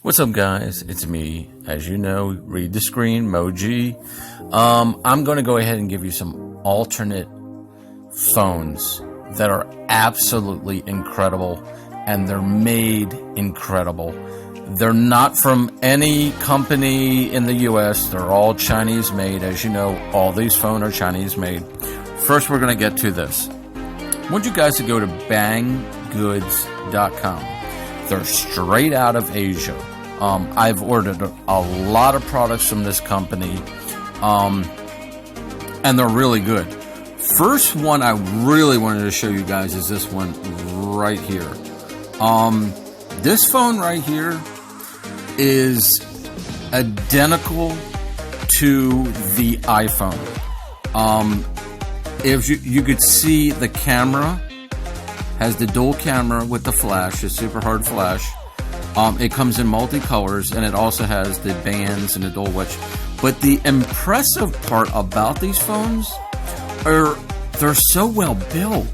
What's up, guys? It's me, as you know, read the screen, Moji. I'm going to go ahead and give you some alternate phones that are absolutely incredible, and they're made incredible. They're not from any company in the US. They're all Chinese made. As you know, all these phones are Chinese made. First, we're going to get to this. I want you guys to go to banggoods.com. They're straight out of Asia. I've ordered a lot of products from this company, and they're really good. First one I really wanted to show you guys is this one right here. This phone right here is identical to the iPhone. If you could see, the camera has the dual camera with the flash, a super hard flash. It comes in multicolors, and it also has the bands and the dual wedge. But the impressive part about these phones are they're so well built.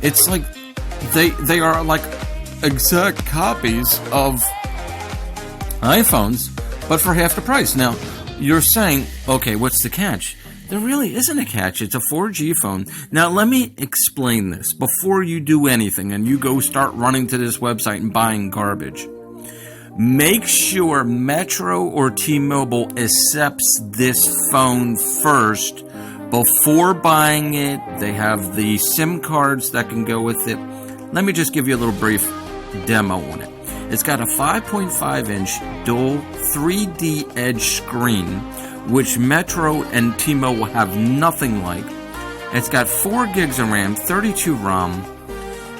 It's like they are like exact copies of iPhones, but for half the price. Now, you're saying, okay, what's the catch? There really isn't a catch. It's a 4G phone. Now, let me explain this before you do anything and you go start running to this website and buying garbage. Make sure Metro or T-Mobile accepts this phone first before buying it. They have the SIM cards that can go with it. Let me just give you a little brief demo on it. It's got a 5.5-inch dual 3D edge screen, which Metro and T-Mobile have nothing like. It's got 4 gigs of RAM, 32 ROM,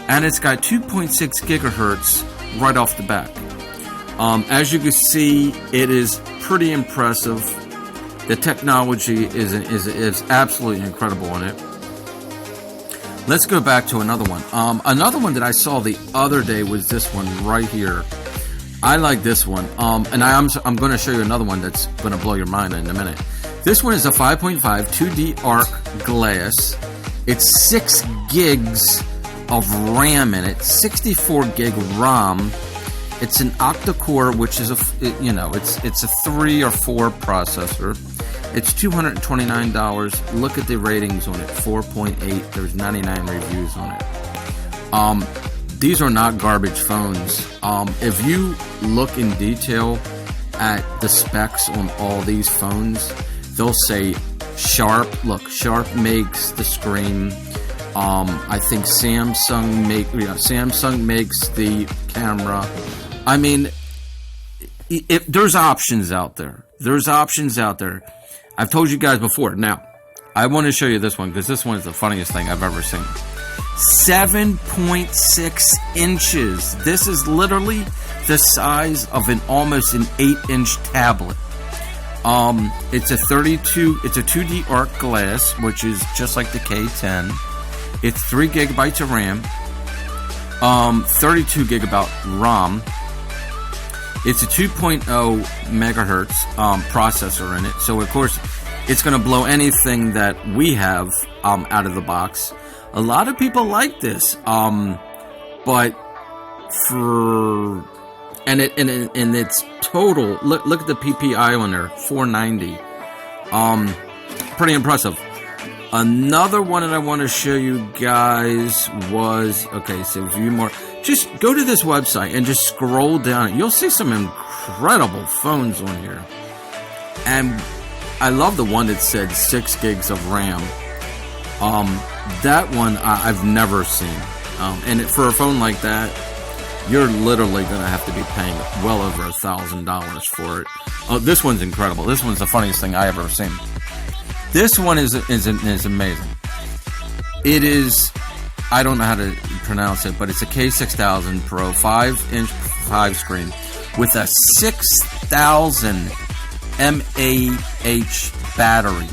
and it's got 2.6 gigahertz right off the bat. As you can see, it is pretty impressive. The technology is absolutely incredible on it. Let's go back to another one. Another one that I saw the other day was this one right here. I like this one, and I'm going to show you another one that's going to blow your mind in a minute. This one is a 5.5 2D arc glass. It's 6 gigs of RAM in it, 64 gig ROM. It's an octa-core, which is it's a 3 or 4 processor. It's $229. Look at the ratings on it, 4.8. There's 99 reviews on it. These are not garbage phones. If you look in detail at the specs on all these phones, they'll say Sharp. Look, Sharp makes the screen. I think Samsung makes the camera. I mean, there's options out there. There's options out there. I've told you guys before. Now, I want to show you this one because this one is the funniest thing I've ever seen. 7.6 inches. This is literally the size of almost an 8-inch tablet. It's a 2D arc glass, which is just like the K10. It's 3 gigabytes of RAM, 32 gigabyte ROM. It's a 2.0 megahertz processor in it, so of course it's going to blow anything that we have out of the box. A lot of people like this, but it's total. Look at the PPI on there, 490. Pretty impressive. Another one that I want to show you guys was, so view more. Just go to this website and just scroll down. You'll see some incredible phones on here. And I love the one that said 6 gigs of RAM. That one I've never seen. And for a phone like that, you're literally going to have to be paying well over $1,000 for it. This one's incredible. This one's the funniest thing I ever seen. This one is amazing. It is, I don't know how to pronounce it, but it's a K6000 Pro 5-inch 5 screen with a 6,000 mAh battery.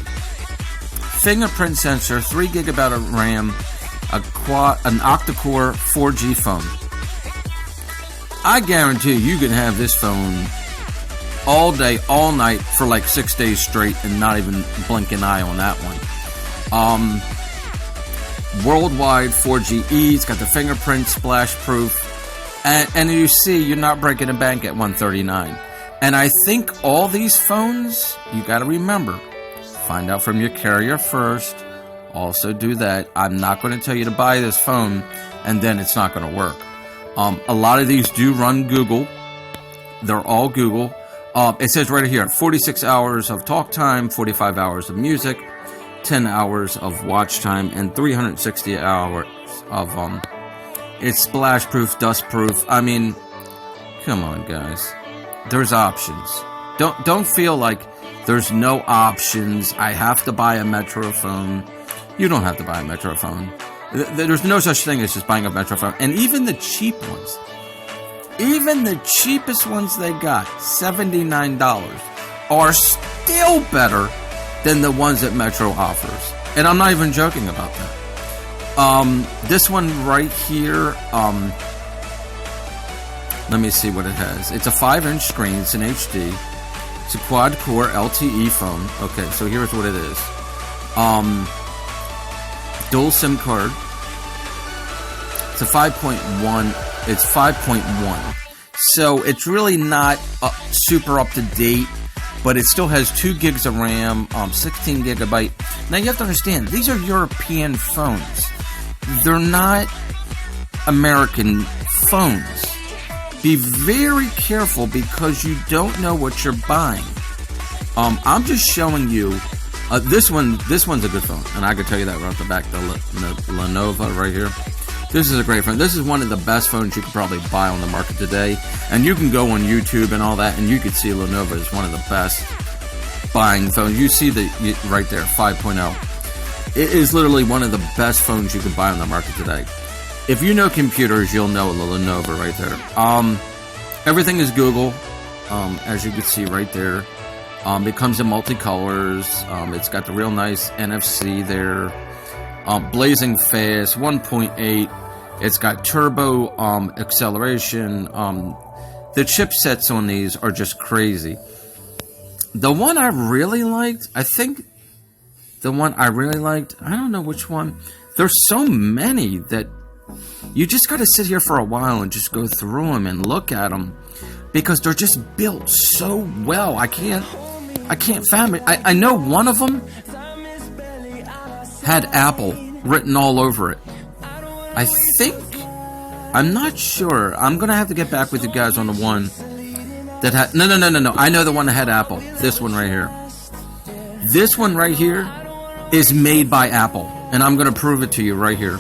Fingerprint sensor, 3 gigabyte of RAM, an octa-core 4G phone. I guarantee you can have this phone all day, all night for like 6 days straight and not even blink an eye on that one. Worldwide 4G E, it's got the fingerprint splash proof. And you see, you're not breaking a bank at $139. And I think all these phones, you got to remember, find out from your carrier first. Also do that. I'm not going to tell you to buy this phone and then it's not going to work. A lot of these do run Google. They're all Google. It says right here, 46 hours of talk time, 45 hours of music, 10 hours of watch time, and 360 hours of, it's splash proof, dust proof. I mean, come on, guys. There's options. Don't feel like there's no options. I have to buy a Metro phone. You don't have to buy a Metro phone. There's no such thing as just buying a Metro phone. And even the cheap ones, even the cheapest ones they got, $79, are still better than the ones that Metro offers. And I'm not even joking about that. This one right here, let me see what it has. It's a 5-inch screen. It's an HD. It's a quad-core LTE phone. Okay, so here's what it is. Dual SIM card. It's a 5.1. It's 5.1. So it's really not super up to date, but it still has 2 gigs of RAM, 16 gigabyte. Now you have to understand, these are European phones. They're not American phones. Be very careful because you don't know what you're buying. I'm just showing you this one's a good phone, and I can tell you that right off the back. The Lenovo right here. This is a great phone. This is one of the best phones you could probably buy on the market today. And you can go on YouTube and all that, and you could see Lenovo is one of the best buying phones. You see right there, 5.0. It is literally one of the best phones you can buy on the market today. If you know computers, you'll know the Lenovo right there. Everything is Google, as you can see right there. It comes in multicolors. It's got the real nice NFC there. Blazing fast, 1.8. It's got turbo acceleration. The chipsets on these are just crazy. The one I really liked, I don't know which one. There's so many that you just got to sit here for a while and just go through them and look at them because they're just built so well. I can't fathom it. I know one of them had Apple written all over it. I'm not sure. I'm going to have to get back with you guys on the one that had... No. I know the one that had Apple. This one right here. This one right here is made by Apple. And I'm going to prove it to you right here.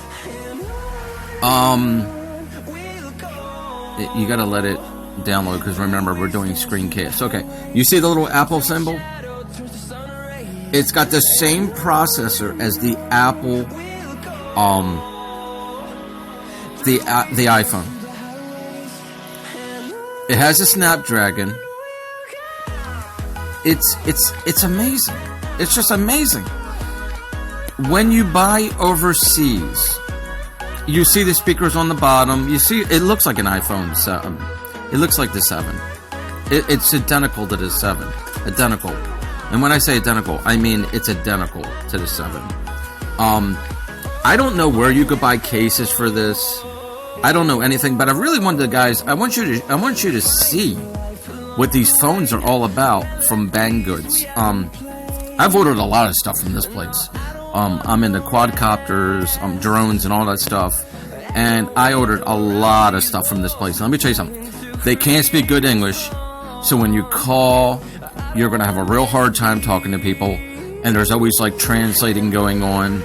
You got to let it download because remember, we're doing screencast. Okay. You see the little Apple symbol? It's got the same processor as the Apple, the iPhone. It has a Snapdragon. It's amazing. It's just amazing. When you buy overseas, you see the speakers on the bottom. You see, it looks like an iPhone 7. It looks like the 7. It's identical to the 7. Identical. And when I say identical, I mean it's identical to the 7. I don't know where you could buy cases for this. I don't know anything, but I really wanted, guys, I want you to see what these phones are all about from Banggood. I've ordered a lot of stuff from this place. I'm into quadcopters, drones, and all that stuff. And I ordered a lot of stuff from this place. Let me tell you something. They can't speak good English, so when you call, you're going to have a real hard time talking to people. And there's always, like, translating going on.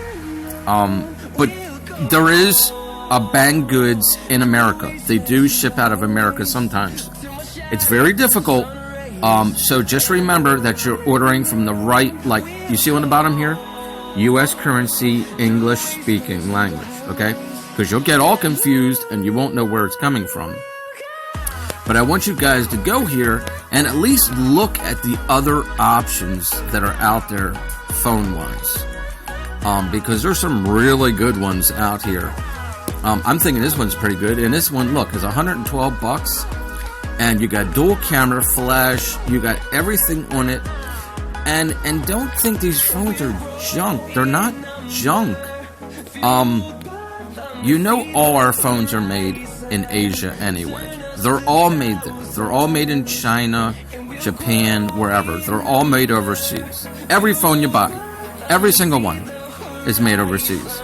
But there is a Banggood in America. They do ship out of America sometimes. It's very difficult. So just remember that you're ordering from the right, like, you see on the bottom here? U.S. currency, English speaking language, okay? Because you'll get all confused and you won't know where it's coming from. But I want you guys to go here and at least look at the other options that are out there phone-wise. Because there's some really good ones out here. I'm thinking this one's pretty good. And this one, look, is $112. And you got dual camera, flash, you got everything on it. And don't think these phones are junk. They're not junk. You know all our phones are made in Asia anyway. They're all made there. They're all made in China, Japan, wherever. They're all made overseas. Every phone you buy, every single one, is made overseas.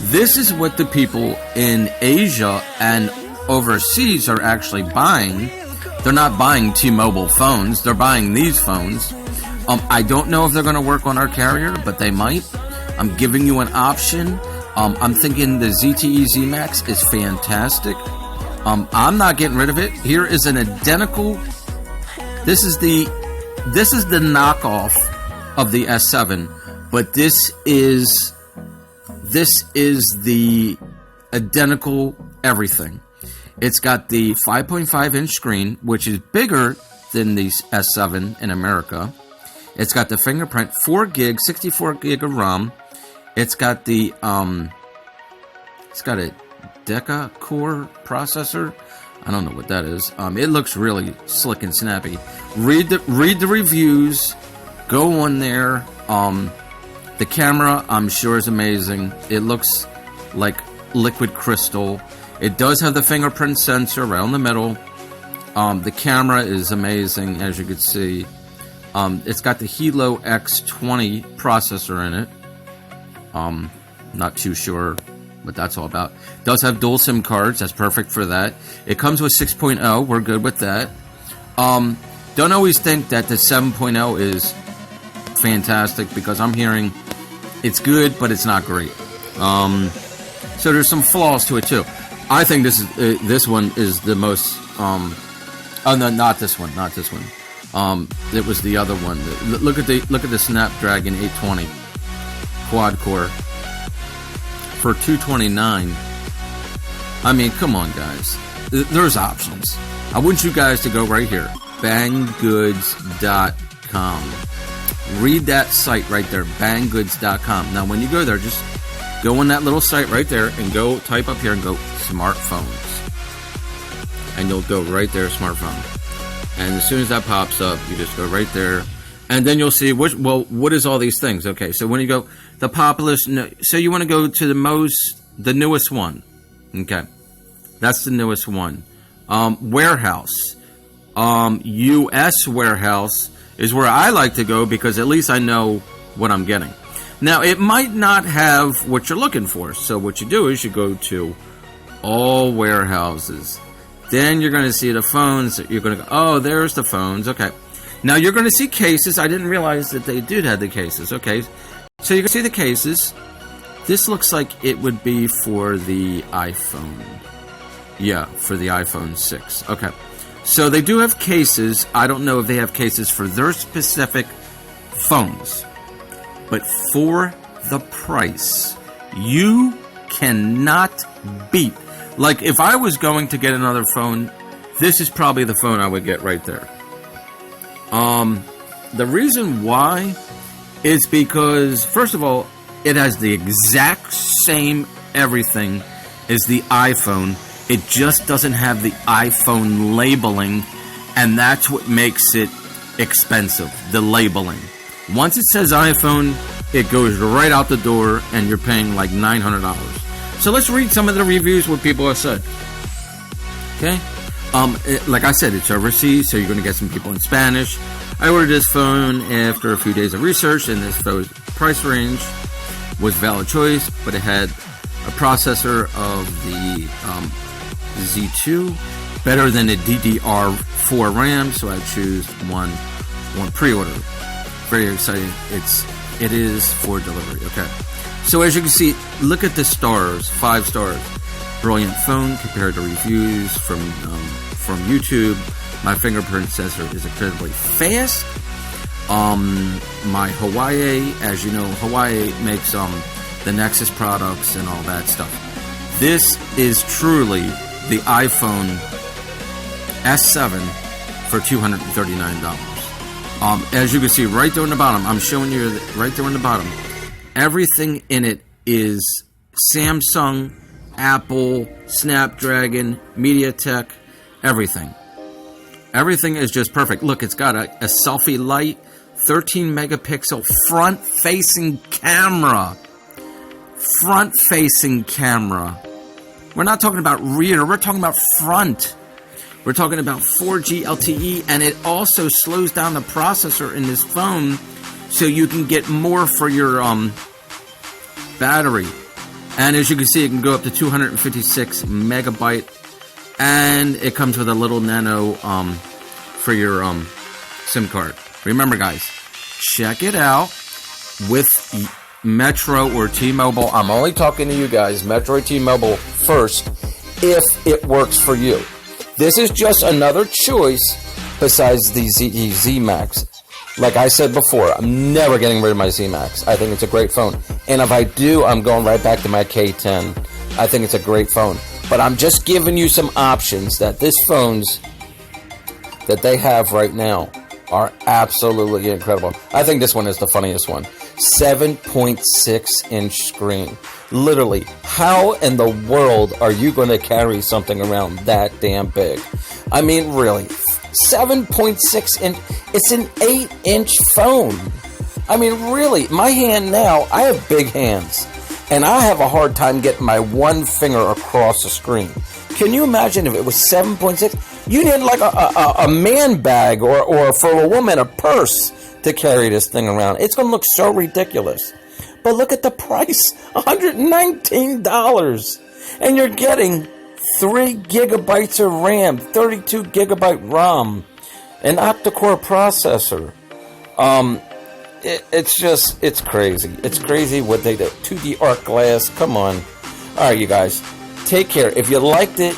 This is what the people in Asia and overseas are actually buying. They're not buying T-Mobile phones. They're buying these phones. I don't know if they're going to work on our carrier, but they might. I'm giving you an option. I'm thinking the ZTE ZMAX is fantastic. I'm not getting rid of it. Here is an identical. This is the knockoff of the S7, but this is the identical everything. It's got the 5.5 inch screen, which is bigger than the S7 in America. It's got the fingerprint, 4 gig, 64 gig of RAM. It's got the it's got a Deca core processor. I don't know what that is. It looks really slick and snappy. Read the reviews. Go on there. The camera, I'm sure, is amazing. It looks like liquid crystal. It does have the fingerprint sensor around the middle. The camera is amazing, as you can see. It's got the Hilo X20 processor in it. Not too sure what that's all about. It does have dual SIM cards. That's perfect for that. It comes with 6.0. We're good with that. Don't always think that the 7.0 is fantastic, because I'm hearing it's good, but it's not great. So there's some flaws to it too. I think this one is the most. Oh no, not this one. Not this one. It was the other one. Look at the Snapdragon 820 quad core for $229. I mean, come on, guys. There's options. I want you guys to go right here, banggoods.com. Read that site right there, banggoods.com. Now, when you go there, just go on that little site right there and go type up here and go smartphones. And you'll go right there, smartphone. And as soon as that pops up, you just go right there. And then you'll see, what is all these things? Okay, so when you go, the popular, so you want to go to the newest one. Okay, that's the newest one. Warehouse. U.S. warehouse is where I like to go, because at least I know what I'm getting. Now, it might not have what you're looking for. So what you do is you go to all warehouses. Then you're going to see the phones. You're going to go, oh, there's the phones. Okay. Now you're going to see cases. I didn't realize that they did have the cases. Okay. So you can see the cases. This looks like it would be for the iPhone. Yeah, for the iPhone 6. Okay. So they do have cases. I don't know if they have cases for their specific phones. But for the price, you cannot beat. Like, if I was going to get another phone, this is probably the phone I would get right there. The reason why is because, first of all, it has the exact same everything as the iPhone. It just doesn't have the iPhone labeling, and that's what makes it expensive, the labeling. Once it says iPhone, it goes right out the door, and you're paying like $900. So let's read some of the reviews, what people have said. Okay? Like I said, it's overseas, so you're going to get some people in Spanish. I ordered this phone after a few days of research, and this phone's price range was valid choice, but it had a processor of the Z2, better than a DDR4 RAM, so I choose one pre-order. Very exciting. It is for delivery. Okay. So as you can see, look at the stars, 5 stars. Brilliant phone compared to reviews from YouTube. My fingerprint sensor is incredibly fast. My Huawei, as you know, Huawei makes the Nexus products and all that stuff. This is truly the iPhone S7 for $239. As you can see right there on the bottom, I'm showing you right there on the bottom. Everything in it is Samsung, Apple, Snapdragon, MediaTek, everything. Everything is just perfect. Look, it's got a selfie light, 13 megapixel front-facing camera. Front-facing camera. We're not talking about rear. We're talking about front. We're talking about 4G LTE, and it also slows down the processor in this phone so you can get more for your battery. And as you can see, it can go up to 256 megabyte, and it comes with a little nano for your SIM card. Remember, guys, check it out with Metro or T-Mobile. I'm only talking to you guys, Metro or T-Mobile first, if it works for you. This is just another choice besides the ZTE ZMAX. Like I said before, I'm never getting rid of my ZMAX. I think it's a great phone. And if I do, I'm going right back to my K10. I think it's a great phone. But I'm just giving you some options that these phones that they have right now are absolutely incredible. I think this one is the funniest one. 7.6-inch screen. Literally, how in the world are you going to carry something around that damn big? I mean, really, 7.6 inch. It's an 8-inch phone. I mean, really, my hand now, I have big hands, and I have a hard time getting my one finger across the screen. Can you imagine if it was 7.6? You need like a man bag or for a woman, a purse to carry this thing around. It's going to look so ridiculous. But look at the price, $119. And you're getting 3 gigabytes of RAM, 32 gigabyte ROM, an octa-core processor. It's crazy. It's crazy what they do. 2D arc glass, come on. All right, you guys, take care. If you liked it,